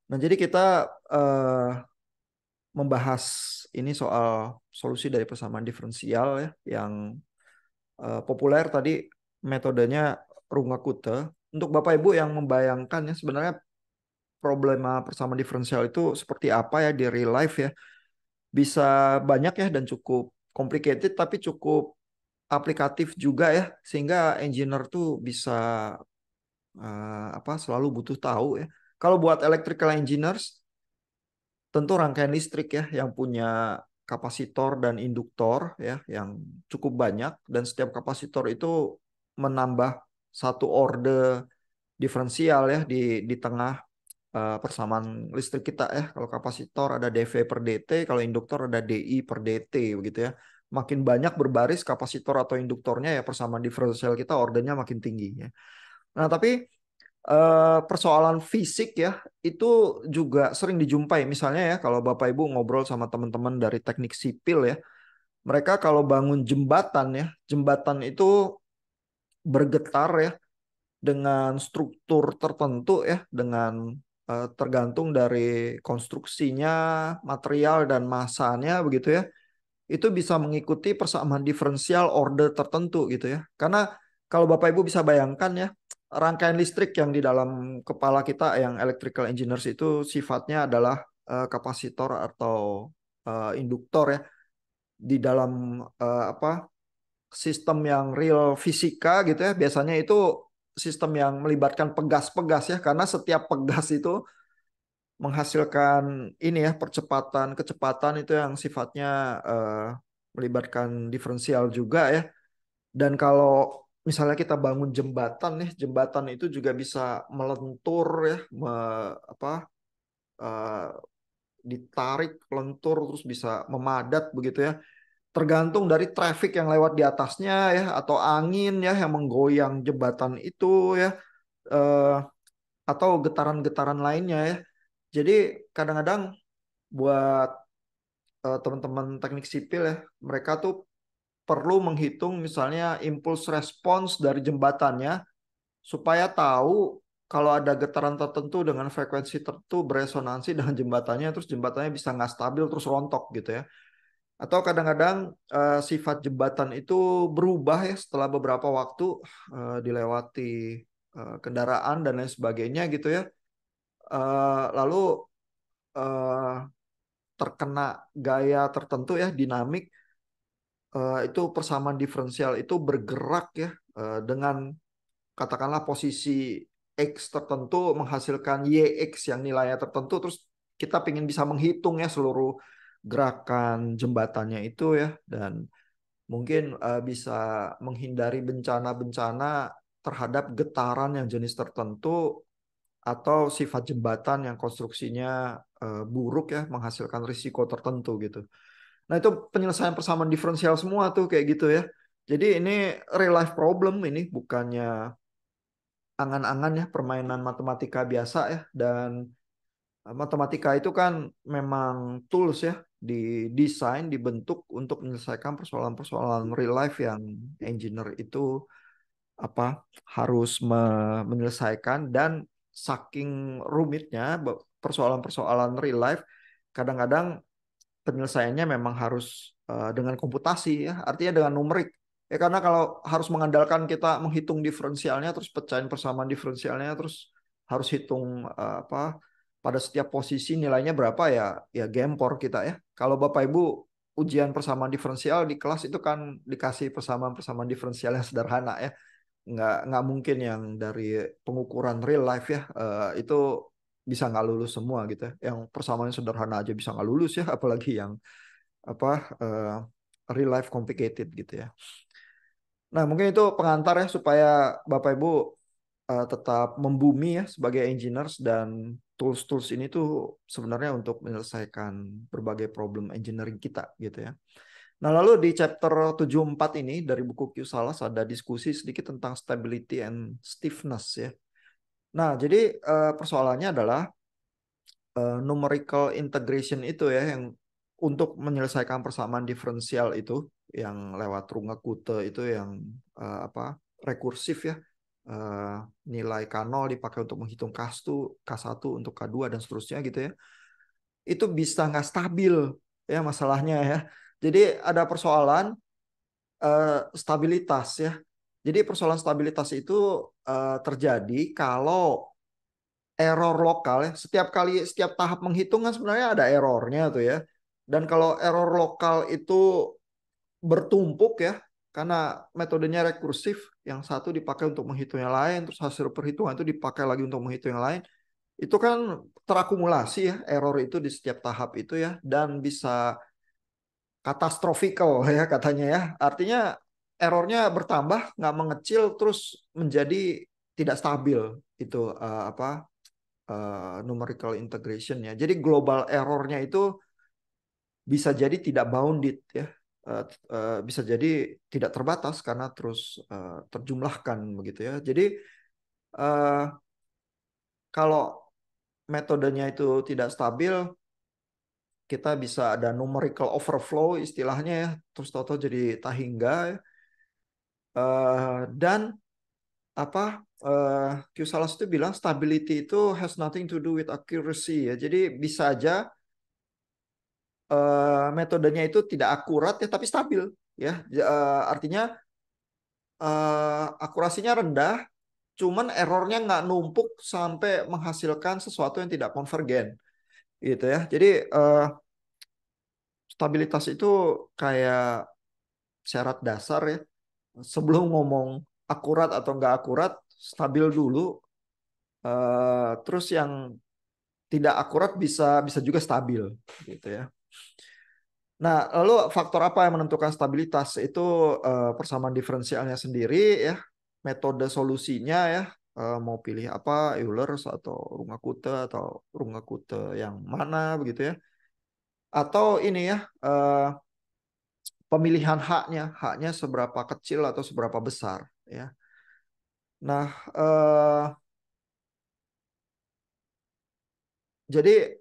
Nah, jadi kita eh, membahas ini soal solusi dari persamaan diferensial ya, yang populer tadi metodenya Runge-Kutta. Untuk Bapak Ibu yang membayangkan ya sebenarnya problema persamaan diferensial itu seperti apa ya di real life ya. Bisa banyak ya dan cukup complicated tapi cukup aplikatif juga ya, sehingga engineer tuh bisa apa selalu butuh tahu ya. Kalau buat electrical engineers tentu rangkaian listrik ya yang punya kapasitor dan induktor ya yang cukup banyak, dan setiap kapasitor itu menambah satu orde diferensial ya di tengah persamaan listrik kita ya. Kalau kapasitor ada dV per dt, kalau induktor ada dI per dt begitu ya. Makin banyak berbaris kapasitor atau induktornya ya persamaan diferensial kita ordenya makin tinggi ya. Nah, tapi persoalan fisik ya itu juga sering dijumpai. Misalnya ya kalau Bapak Ibu ngobrol sama teman-teman dari teknik sipil ya, mereka kalau bangun jembatan ya, jembatan itu bergetar ya dengan struktur tertentu ya, dengan tergantung dari konstruksinya, material dan masanya begitu ya. Itu bisa mengikuti persamaan diferensial order tertentu gitu ya. Karena kalau Bapak Ibu bisa bayangkan ya, rangkaian listrik yang di dalam kepala kita yang electrical engineers itu sifatnya adalah kapasitor atau induktor ya. Di dalam apa sistem yang real fisika gitu ya, biasanya itu sistem yang melibatkan pegas-pegas ya, karena setiap pegas itu menghasilkan ini ya percepatan, kecepatan itu yang sifatnya melibatkan diferensial juga ya. Dan kalau misalnya kita bangun jembatan nih, jembatan itu juga bisa melentur ya, apa eh, ditarik, lentur terus bisa memadat begitu ya. Tergantung dari traffic yang lewat di atasnya ya, atau angin ya yang menggoyang jembatan itu ya, eh, atau getaran-getaran lainnya ya. Jadi kadang-kadang buat teman-teman teknik sipil ya, mereka tuh perlu menghitung misalnya impuls respons dari jembatannya supaya tahu kalau ada getaran tertentu dengan frekuensi tertentu beresonansi dengan jembatannya, terus jembatannya bisa nggak stabil terus rontok gitu ya. Atau kadang-kadang sifat jembatan itu berubah ya setelah beberapa waktu dilewati kendaraan dan lain sebagainya gitu ya. Lalu eh, terkena gaya tertentu ya, dinamik, itu persamaan diferensial itu bergerak ya dengan katakanlah posisi X tertentu menghasilkan YX yang nilainya tertentu, terus kita ingin bisa menghitung ya seluruh gerakan jembatannya itu ya, dan mungkin bisa menghindari bencana-bencana terhadap getaran yang jenis tertentu atau sifat jembatan yang konstruksinya buruk ya menghasilkan risiko tertentu gitu. Nah, itu penyelesaian persamaan diferensial semua tuh kayak gitu ya. Jadi ini real life problem, ini bukannya angan-angan ya permainan matematika biasa ya. Dan matematika itu kan memang tools ya, didesain, dibentuk untuk menyelesaikan persoalan-persoalan real life yang engineer itu apa harus menyelesaikan. Dan saking rumitnya persoalan-persoalan real life, kadang-kadang penyelesaiannya memang harus dengan komputasi ya, artinya dengan numerik. Ya karena kalau harus mengandalkan kita menghitung diferensialnya, terus pecahin persamaan diferensialnya, terus harus hitung apa pada setiap posisi nilainya berapa ya, ya gempor kita ya. Kalau Bapak Ibu ujian persamaan diferensial di kelas itu kan dikasih persamaan-persamaan diferensial yang sederhana ya, nggak mungkin yang dari pengukuran real life ya, itu bisa nggak lulus semua gitu ya. Yang persamaan sederhana aja bisa nggak lulus ya, apalagi yang apa eh, real life complicated gitu ya. Nah, mungkin itu pengantar ya supaya Bapak Ibu tetap membumi ya sebagai engineers, dan tools-tools ini tuh sebenarnya untuk menyelesaikan berbagai problem engineering kita gitu ya. Nah, lalu di chapter 74 ini dari buku Q Salas ada diskusi sedikit tentang stability and stiffness ya. Nah, jadi persoalannya adalah numerical integration itu ya, yang untuk menyelesaikan persamaan diferensial itu yang lewat Runge-Kutta itu yang apa rekursif ya, eh, nilai K0 dipakai untuk menghitung K1 untuk K2 dan seterusnya gitu ya. Itu bisa nggak stabil ya masalahnya ya. Jadi ada persoalan stabilitas ya. Jadi persoalan stabilitas itu terjadi kalau error lokal ya. Setiap tahap menghitung kan sebenarnya ada errornya tuh ya. Dan kalau error lokal itu bertumpuk ya, karena metodenya rekursif, yang satu dipakai untuk menghitung yang lain, terus hasil perhitungan itu dipakai lagi untuk menghitung yang lain, itu kan terakumulasi ya error itu di setiap tahap itu ya, dan bisa katastrofikal ya katanya ya. Artinya errornya bertambah, nggak mengecil, terus menjadi tidak stabil itu numerical integration ya. Jadi global errornya itu bisa jadi tidak bounded ya. Bisa jadi tidak terbatas karena terus terjumlahkan begitu ya. Jadi eh, kalau metodenya itu tidak stabil, kita bisa ada numerical overflow istilahnya ya. Terus tahu-tahu jadi tahingga ya. Dan apa Q Salas itu bilang stability itu has nothing to do with accuracy ya. Jadi bisa aja metodenya itu tidak akurat ya tapi stabil ya. Artinya akurasinya rendah, cuman errornya nggak numpuk sampai menghasilkan sesuatu yang tidak konvergen gitu ya. Jadi stabilitas itu kayak syarat dasar ya. Sebelum ngomong akurat atau nggak akurat, stabil dulu. Terus yang tidak akurat bisa bisa juga stabil gitu ya. Nah, lalu faktor apa yang menentukan stabilitas? Itu persamaan diferensialnya sendiri ya, metode solusinya ya, mau pilih apa, Eulers atau Runge-Kutta atau Runge-Kutta yang mana begitu ya. Atau ini ya, pemilihan haknya seberapa kecil atau seberapa besar ya. Nah, jadi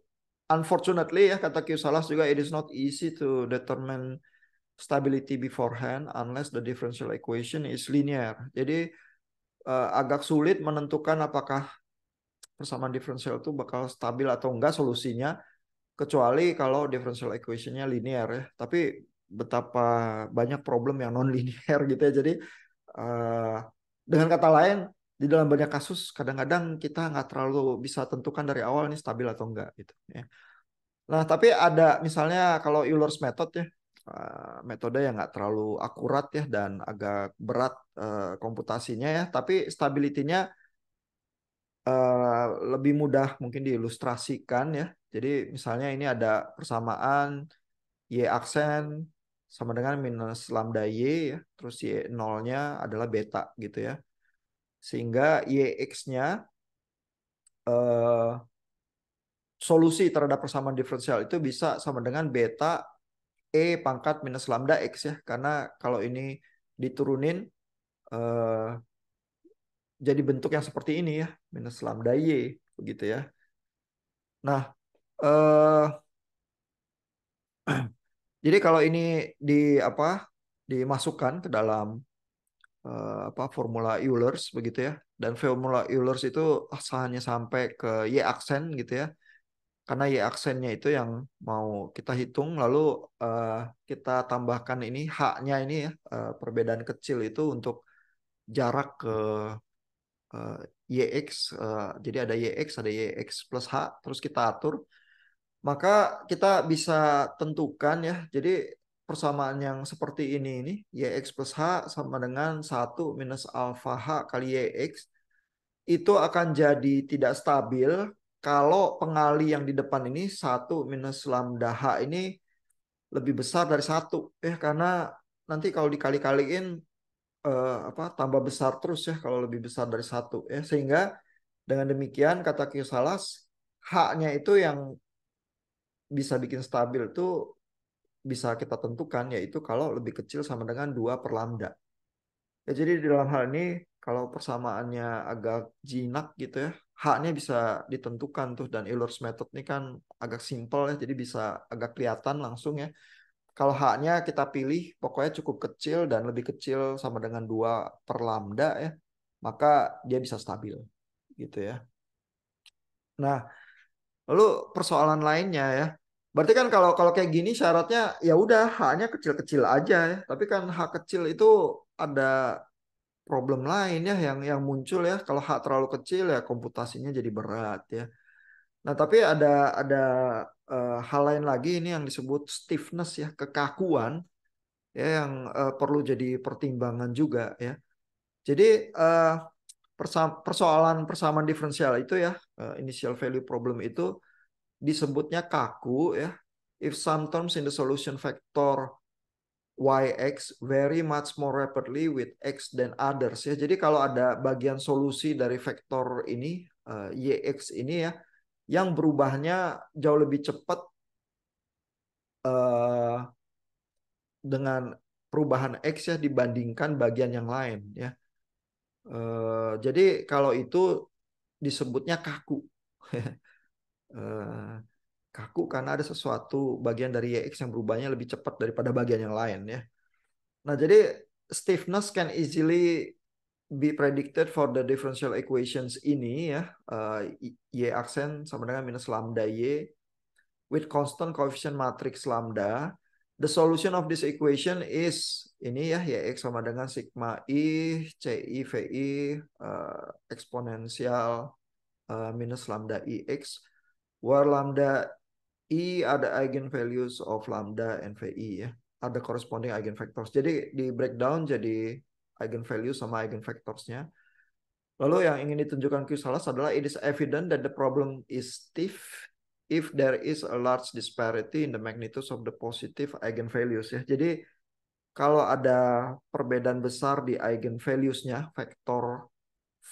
unfortunately ya kata Q Salas juga it is not easy to determine stability beforehand unless the differential equation is linear. Jadi agak sulit menentukan apakah persamaan diferensial itu bakal stabil atau enggak solusinya, kecuali kalau differential equationnya linear ya. Tapi betapa banyak problem yang non linear gitu ya. Jadi uh, dengan kata lain, di dalam banyak kasus kadang-kadang kita nggak terlalu bisa tentukan dari awal ini stabil atau enggak gitu ya. Nah, tapi ada misalnya kalau Euler's method ya, metode yang nggak terlalu akurat ya dan agak berat komputasinya ya, tapi stability-nya lebih mudah mungkin diilustrasikan ya. Jadi misalnya ini ada persamaan Y aksen sama dengan minus lambda Y ya, terus Y nolnya adalah beta gitu ya. Sehingga YX-nya eh, solusi terhadap persamaan diferensial itu bisa sama dengan beta E pangkat minus lambda X ya. Karena kalau ini diturunin eh, jadi bentuk yang seperti ini ya. Minus lambda Y begitu ya. Nah, jadi kalau ini di apa dimasukkan ke dalam formula Eulers begitu ya. Dan formula Eulers itu hanya sampai ke Y aksen gitu ya. Karena Y aksennya itu yang mau kita hitung, lalu eh, kita tambahkan ini H-nya ini ya, perbedaan kecil itu untuk jarak ke eh, YX, jadi ada YX, ada YX plus H, terus kita atur, maka kita bisa tentukan ya, jadi persamaan yang seperti ini YX plus H sama dengan 1 minus alpha H kali YX, itu akan jadi tidak stabil kalau pengali yang di depan ini 1 minus lambda H ini lebih besar dari 1 ya, karena nanti kalau dikali-kaliin tambah besar terus ya kalau lebih besar dari 1 ya, sehingga dengan demikian kata Q-Salas H-nya itu yang bisa bikin stabil itu bisa kita tentukan yaitu kalau lebih kecil sama dengan 2 per lambda. Ya, jadi di dalam hal ini kalau persamaannya agak jinak gitu ya, H-nya bisa ditentukan tuh, dan Euler's method ini kan agak simpel ya, jadi bisa agak kelihatan langsung ya. Kalau H-nya kita pilih pokoknya cukup kecil dan lebih kecil sama dengan 2 per lambda ya. maka dia bisa stabil gitu ya. Nah, lalu persoalan lainnya ya. Berarti kan kalau kalau kayak gini syaratnya ya udah H-nya kecil-kecil aja ya. Tapi kan H kecil itu ada problem lain ya yang muncul ya. Kalau H terlalu kecil ya komputasinya jadi berat ya. Nah, tapi ada hal lain lagi ini yang disebut stiffness ya, kekakuan ya yang perlu jadi pertimbangan juga ya. Jadi persoalan persamaan diferensial itu ya, initial value problem itu disebutnya kaku ya. If some terms in the solution vector yx very much more rapidly with x than others ya. Jadi kalau ada bagian solusi dari vektor ini yx ini ya yang berubahnya jauh lebih cepat uh, dengan perubahan x ya dibandingkan bagian yang lain ya. Jadi kalau itu disebutnya kaku. uh, Kaku karena ada sesuatu bagian dari yx yang berubahnya lebih cepat daripada bagian yang lain ya. Nah, jadi stiffness can easily be predicted for the differential equations ini ya. Y aksen sama dengan minus lambda y with constant coefficient matrix lambda. The solution of this equation is ini ya, Yx sama dengan sigma I, Ci, Vi, eksponensial minus lambda Ix, where lambda I ada eigenvalues of lambda and Vi ya. Ada corresponding eigenvectors. Jadi di breakdown jadi eigenvalues sama eigenvectorsnya. Lalu yang ingin ditunjukkan Q Salas adalah it is evident that the problem is stiff if there is a large disparity in the magnitudes of the positive eigenvalues ya. Jadi kalau ada perbedaan besar di eigenvalues-nya, vektor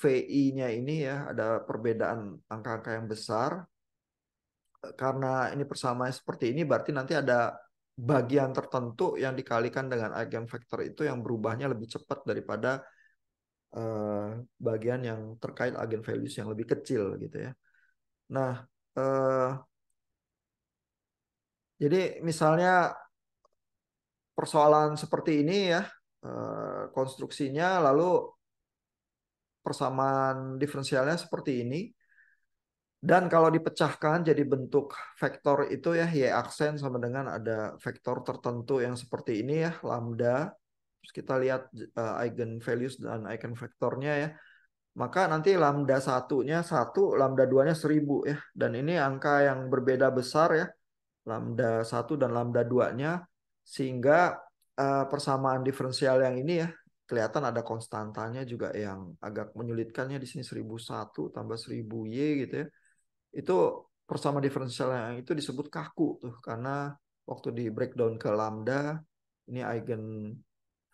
VI-nya ini ya, ada perbedaan angka-angka yang besar, karena ini persamaan seperti ini berarti nanti ada bagian tertentu yang dikalikan dengan eigenvektor itu yang berubahnya lebih cepat daripada bagian yang terkait eigenvalues yang lebih kecil gitu ya. Nah, jadi misalnya persoalan seperti ini ya, konstruksinya lalu persamaan diferensialnya seperti ini. Dan kalau dipecahkan jadi bentuk vektor itu ya, y aksen sama dengan ada vektor tertentu yang seperti ini ya, lambda. Terus kita lihat eigenvalues dan eigenvektornya ya. Maka nanti lambda satunya 1, lambda 2-nya 1000 ya. Dan ini angka yang berbeda besar ya. Lambda 1 dan lambda 2-nya. Sehingga persamaan diferensial yang ini ya. Kelihatan ada konstantanya juga yang agak menyulitkannya di sini 1001 tambah 1000Y gitu ya. Itu persamaan diferensial yang itu disebut kaku tuh. Karena waktu di breakdown ke lambda. Ini eigen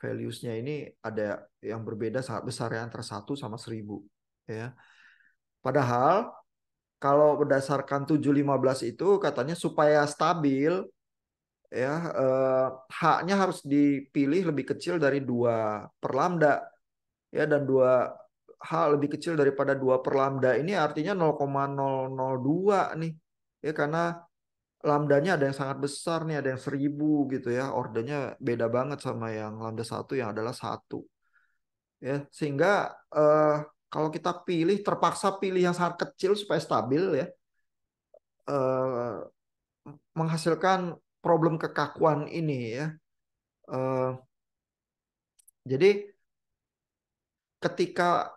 values-nya ini ada yang berbeda sangat besar ya antara 1 sama 1000 ya. Padahal kalau berdasarkan 715 itu katanya supaya stabil ya H-nya harus dipilih lebih kecil dari 2 per lambda ya, dan 2 H lebih kecil daripada 2 per lambda ini artinya 0,002 nih ya, karena lambdanya ada yang sangat besar nih, ada yang 1000 gitu ya, ordernya beda banget sama yang lambda 1 yang adalah 1 ya, sehingga eh, kalau kita terpaksa pilih yang sangat kecil supaya stabil ya, eh, menghasilkan problem kekakuan ini ya. Eh, jadi ketika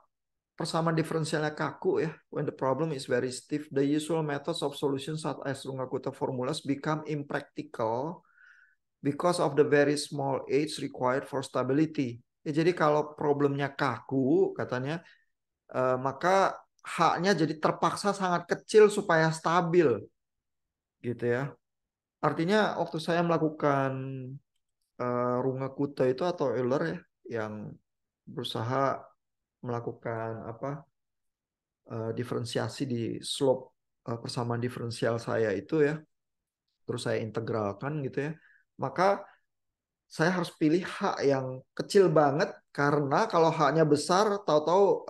persamaan diferensialnya kaku ya, when the problem is very stiff, the usual methods of solution such as Runge-Kutta formulas become impractical because of the very small age required for stability. Ya, jadi kalau problemnya kaku katanya, maka H-nya jadi terpaksa sangat kecil supaya stabil gitu ya. Artinya waktu saya melakukan Runge-Kutta itu atau Euler ya, yang berusaha melakukan apa diferensiasi di slope persamaan diferensial saya itu ya, terus saya integralkan gitu ya, maka saya harus pilih H yang kecil banget karena kalau H-nya besar tahu-tahu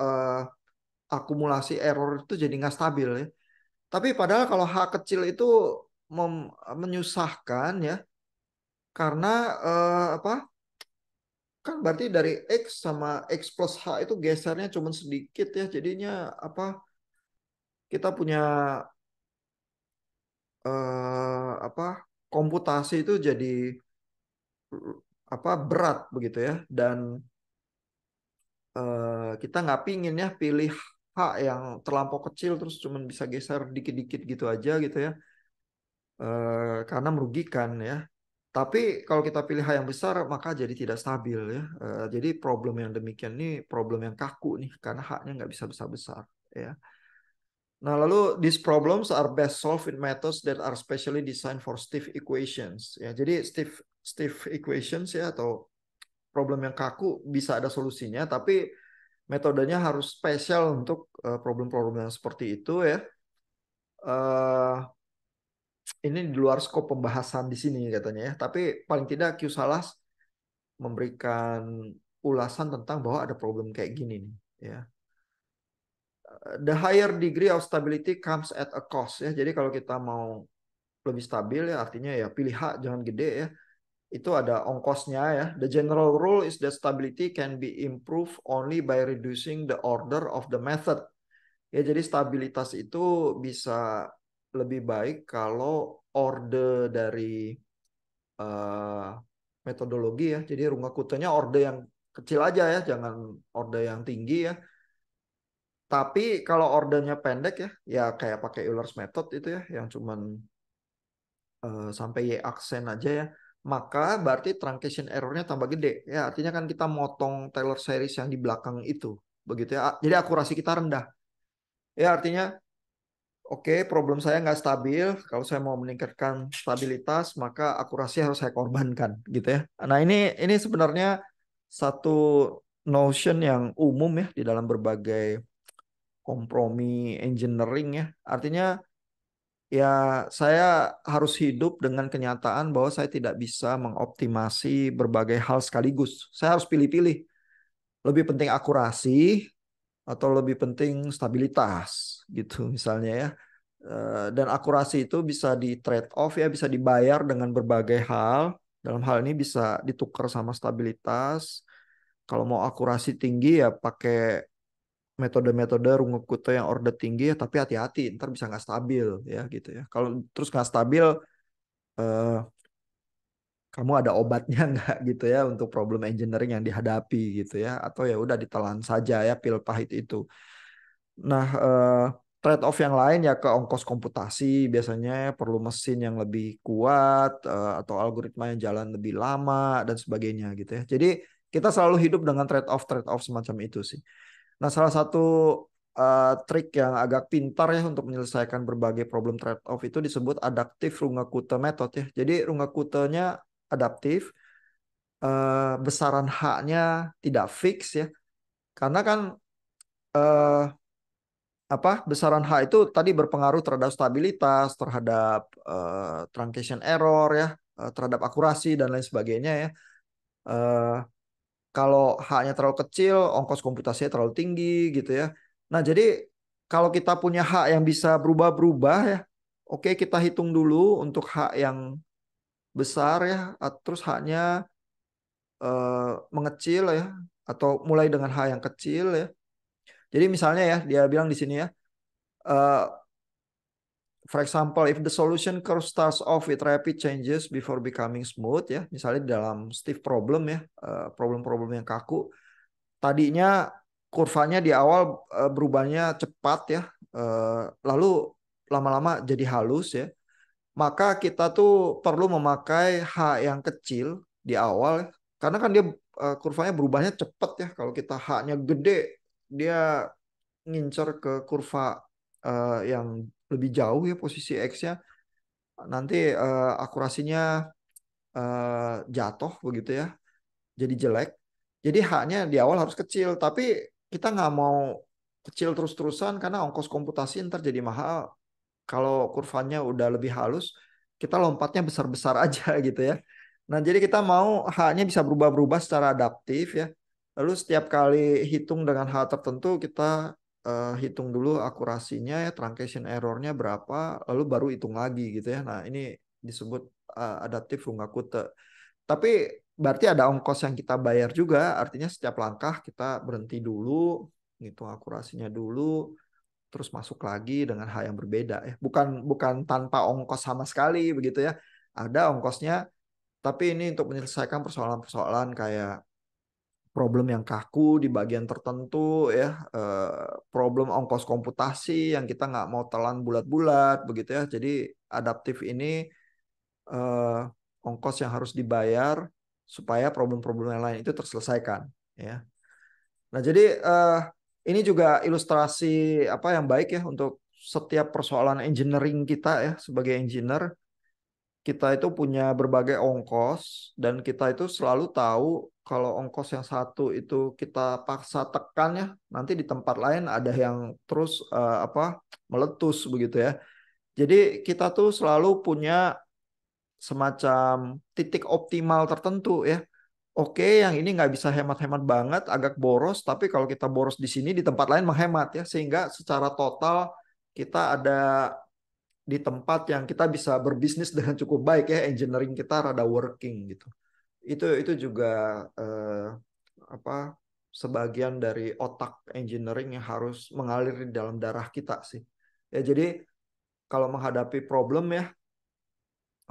akumulasi error itu jadi nggak stabil ya. Tapi padahal kalau H kecil itu menyusahkan ya, karena apa? kan berarti dari X sama X plus H itu gesernya cuma sedikit ya. Jadinya apa? Kita punya apa? Komputasi itu jadi apa berat begitu ya. Dan kita nggak pingin ya pilih H yang terlampau kecil terus cuma bisa geser dikit-dikit gitu aja gitu ya. Karena merugikan ya. Tapi kalau kita pilih H yang besar maka jadi tidak stabil ya. Jadi problem yang demikian ini problem yang kaku nih karena H-nya nggak bisa besar-besar ya. Nah, lalu these problems are best solved in methods that are specially designed for stiff equations ya. Jadi stiff equations ya atau problem yang kaku bisa ada solusinya tapi metodenya harus spesial untuk problem-problem yang seperti itu ya. Eh, ini di luar skop pembahasan di sini katanya ya. Tapi paling tidak Q Salas memberikan ulasan tentang bahwa ada problem kayak gini nih ya. The higher degree of stability comes at a cost ya. Jadi kalau kita mau lebih stabil ya artinya ya pilih H jangan gede ya. Itu ada ongkosnya ya. The general rule is that stability can be improved only by reducing the order of the method. Ya, jadi stabilitas itu bisa lebih baik kalau orde dari eh, metodologi ya. Jadi Runge-Kutenya orde yang kecil aja ya, jangan orde yang tinggi ya. Tapi kalau ordenya pendek ya, ya kayak pakai Euler's method itu ya, yang cuman sampai Y aksen aja ya, maka berarti truncation errornya tambah gede. Ya, artinya kan kita motong Taylor series yang di belakang itu, begitu ya. Jadi akurasi kita rendah. Ya, artinya oke, problem saya nggak stabil. Kalau saya mau meningkatkan stabilitas, maka akurasi harus saya korbankan, gitu ya. Nah, ini sebenarnya satu notion yang umum ya di dalam berbagai kompromi engineering ya. Artinya ya saya harus hidup dengan kenyataan bahwa saya tidak bisa mengoptimasi berbagai hal sekaligus. Saya harus pilih-pilih. Lebih penting akurasi atau lebih penting stabilitas, gitu misalnya ya. Dan akurasi itu bisa di trade off ya, bisa dibayar dengan berbagai hal. Dalam hal ini bisa ditukar sama stabilitas. Kalau mau akurasi tinggi ya pakai metode-metode Runge-Kutta yang order tinggi ya, tapi hati-hati, ntar bisa nggak stabil ya gitu ya. Kalau terus nggak stabil, eh, kamu ada obatnya nggak gitu ya untuk problem engineering yang dihadapi gitu ya, atau ya udah ditelan saja ya pil pahit itu. Nah, trade-off yang lain ya ke ongkos komputasi biasanya perlu mesin yang lebih kuat atau algoritma yang jalan lebih lama dan sebagainya gitu ya. Jadi kita selalu hidup dengan trade-off semacam itu sih. Nah, salah satu trik yang agak pintar ya untuk menyelesaikan berbagai problem trade-off itu disebut adaptive Runge-Kutta method ya. Jadi Runge-Kuttanya adaptif, besaran H-nya tidak fix ya. Karena kan eh, apa besaran H itu tadi berpengaruh terhadap stabilitas, terhadap truncation error ya, terhadap akurasi dan lain sebagainya ya. Eh, Kalau H-nya terlalu kecil, ongkos komputasinya terlalu tinggi gitu ya. Nah, jadi kalau kita punya H yang bisa berubah-berubah ya, oke kita hitung dulu untuk H yang besar ya, terus H-nya mengecil ya, atau mulai dengan H yang kecil ya. Jadi misalnya ya, dia bilang di sini ya, eh, for example, if the solution curve starts off with rapid changes before becoming smooth ya, misalnya dalam stiff problem ya, problem-problem yang kaku, tadinya kurvanya di awal berubahnya cepat ya, lalu lama-lama jadi halus ya, maka kita tuh perlu memakai H yang kecil di awal, karena kan dia kurvanya berubahnya cepat ya. Kalau kita H-nya gede, dia ngincer ke kurva yang lebih jauh ya posisi X-nya, nanti akurasinya jatuh begitu ya, jadi jelek. Jadi H-nya di awal harus kecil, tapi kita nggak mau kecil terus-terusan karena ongkos komputasi ntar jadi mahal. Kalau kurvanya udah lebih halus, kita lompatnya besar-besar aja gitu ya. Nah, jadi kita mau H-nya bisa berubah-berubah secara adaptif ya. Lalu setiap kali hitung dengan H tertentu, kita hitung dulu akurasinya ya, truncation errornya berapa, lalu baru hitung lagi gitu ya. Nah, ini disebut adaptif Runge-Kutta. Tapi berarti ada ongkos yang kita bayar juga. Artinya setiap langkah kita berhenti dulu, ngitung akurasinya dulu, terus masuk lagi dengan hal yang berbeda ya. Bukan bukan tanpa ongkos sama sekali begitu ya. Ada ongkosnya, tapi ini untuk menyelesaikan persoalan-persoalan kayak problem yang kaku di bagian tertentu ya, problem ongkos komputasi yang kita nggak mau telan bulat-bulat begitu ya. Jadi adaptif ini eh, ongkos yang harus dibayar supaya problem-problem yang lain itu terselesaikan ya. Nah, jadi ini juga ilustrasi apa yang baik ya untuk setiap persoalan engineering kita ya. Sebagai engineer, kita itu punya berbagai ongkos dan kita itu selalu tahu kalau ongkos yang satu itu kita paksa tekan ya, nanti di tempat lain ada yang terus apa meletus begitu ya. Jadi kita tuh selalu punya semacam titik optimal tertentu ya. Oke, yang ini nggak bisa hemat-hemat banget, agak boros, tapi kalau kita boros di sini, di tempat lain menghemat ya, sehingga secara total kita ada di tempat yang kita bisa berbisnis dengan cukup baik ya, engineering kita rada working gitu. Itu juga eh, apa sebagian dari otak engineering yang harus mengalir di dalam darah kita sih. Ya jadi kalau menghadapi problem ya,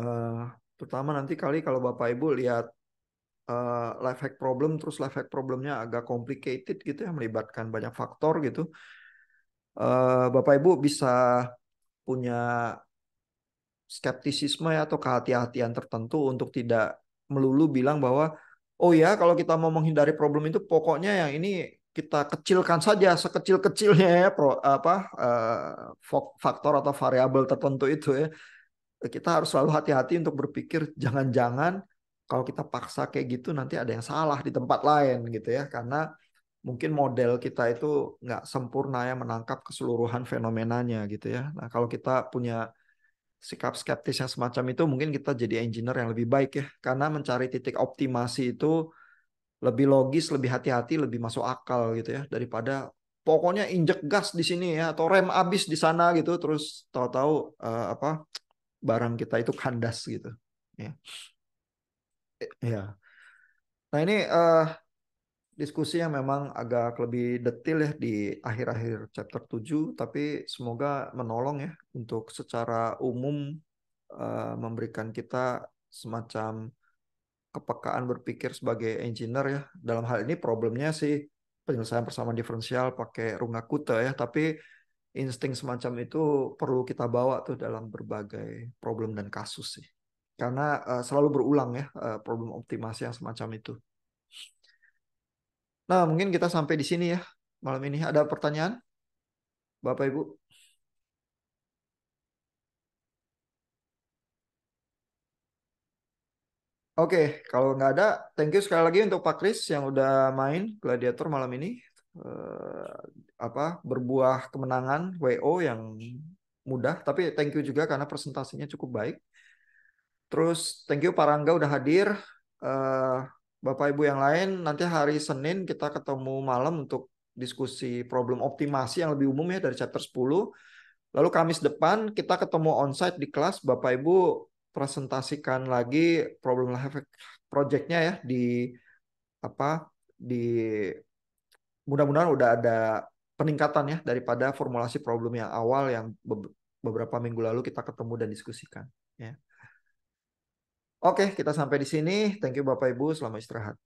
eh, terutama nanti kali kalau Bapak Ibu lihat life hack problem, terus life hack problemnya agak complicated gitu ya, melibatkan banyak faktor gitu. Bapak Ibu bisa punya skeptisisme ya, atau kehati-hatian tertentu untuk tidak melulu bilang bahwa oh ya kalau kita mau menghindari problem itu pokoknya yang ini kita kecilkan saja sekecil-kecilnya ya apa faktor atau variabel tertentu itu ya. Kita harus selalu hati-hati untuk berpikir jangan-jangan kalau kita paksa kayak gitu nanti ada yang salah di tempat lain gitu ya, karena mungkin model kita itu nggak sempurna ya menangkap keseluruhan fenomenanya gitu ya. Nah kalau kita punya sikap skeptis yang semacam itu mungkin kita jadi engineer yang lebih baik ya, karena mencari titik optimasi itu lebih logis, lebih hati-hati, lebih masuk akal gitu ya, daripada pokoknya injek gas di sini ya atau rem abis di sana gitu terus tahu-tahu apa barang kita itu kandas gitu ya. Ya. Nah ini diskusi yang memang agak lebih detail ya di akhir-akhir chapter 7, tapi semoga menolong ya untuk secara umum memberikan kita semacam kepekaan berpikir sebagai engineer ya. Dalam hal ini problemnya sih penyelesaian persamaan diferensial pakai Runge-Kutta ya, tapi insting semacam itu perlu kita bawa tuh dalam berbagai problem dan kasus sih. Karena selalu berulang ya problem optimasi yang semacam itu. Nah, mungkin kita sampai di sini ya malam ini. Ada pertanyaan, Bapak Ibu? Oke, kalau nggak ada, thank you sekali lagi untuk Pak Kris yang udah main Gladiator malam ini. Eh, apa berbuah kemenangan WO yang mudah, tapi thank you juga karena presentasinya cukup baik. Terus thank you Pak Rangga udah hadir. Eh, Bapak Ibu yang lain, nanti hari Senin kita ketemu malam untuk diskusi problem optimasi yang lebih umum ya dari chapter 10. Lalu Kamis depan kita ketemu onsite di kelas, Bapak Ibu presentasikan lagi problem life project-nya ya di apa di mudah-mudahan udah ada peningkatan ya daripada formulasi problem yang awal yang beberapa minggu lalu kita ketemu dan diskusikan ya. Oke, kita sampai di sini. Thank you Bapak Ibu, selamat istirahat.